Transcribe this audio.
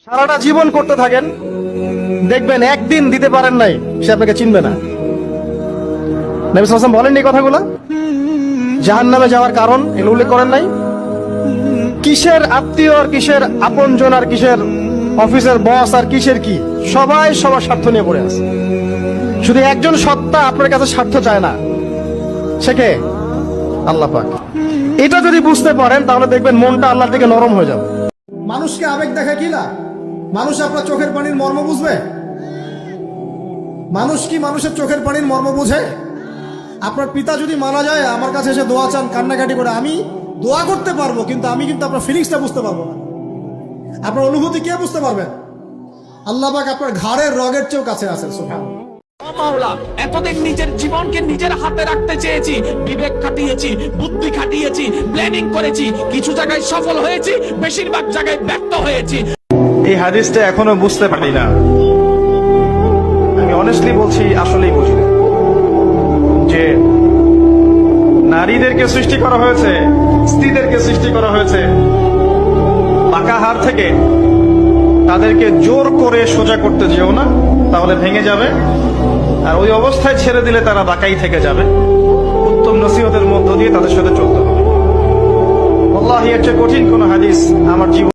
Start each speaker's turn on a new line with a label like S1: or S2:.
S1: সারাটা জীবন করতে থাকেন, দেখবেন একদিন দিতে পারেন নাই, সে আপনাকে চিনবে না। নবী সাল্লাল্লাহু আলাইহি ওয়াসাল্লাম বলেন এই কথাগুলো, জাহান্নামে যাওয়ার কারণ এগুলো উল্লেখ করেন নাই। কিসের আত্মীয় আর কিসের আপনজন আর কিসের অফিসের বস আর কিসের কি, সবাই সবার স্বার্থ নিয়ে পড়ে আছে। শুধু একজন সত্তা আপনার কাছে স্বার্থ চায় না, সে কে? আল্লাহ পাক। এটা যদি বুঝতে পারেন তাহলে দেখবেন মনটা আল্লাহর দিকে নরম হয়ে যাবে।
S2: মানুষকে আবেগ দেখা কি লাভ? মানুষ আপনার চোখের পানির মর্ম বুঝবে? মানুষ কি মানুষের চোখের পানির মর্ম বুঝে? আপনার পিতা যদি মারা যায়, আমার কাছে এসে দোয়া চান কান্নাকাটি করে, আমি দোয়া করতে পারবো, কিন্তু আমি কিন্তু আপনার ফিলিংসটা বুঝতে পারবো না। আপনার অনুভূতি কে বুঝতে পারবেন? আল্লাহ পাক আপনার ঘাড়ের রগের চেয়েও কাছে আছেন। সুবহানাল্লাহ।
S3: মাওলা, এতদিন নিজের জীবনকে নিজের হাতে রাখতে চেয়েছি, বিবেক খাটিয়েছি, বুদ্ধি খাটিয়েছি, প্ল্যানিং করেছি, কিছু জায়গায় সফল হয়েছি, বেশিরভাগ জায়গায় ব্যর্থ হয়েছি।
S1: এই হাদিসটা এখনো বুঝতে পারি না। আমি অনেস্টলি বলছি, আসলেই বুঝি না যে নারীদেরকে সৃষ্টি করা হয়েছে, স্ত্রীদেরকে সৃষ্টি করা হয়েছে বাঁকা হাড় থেকে। তাদেরকে জোর করে সোজা করতে যেও না, তাহলে ভেঙে যাবে, আর ওই অবস্থায় ছেড়ে দিলে তারা বাঁকাই থেকে যাবে। উত্তম নসিহতের মধ্য দিয়ে তাদের সাথে চলতে হবে। আল্লাহ, এর চেয়ে কঠিন কোন হাদিস আমার জীবন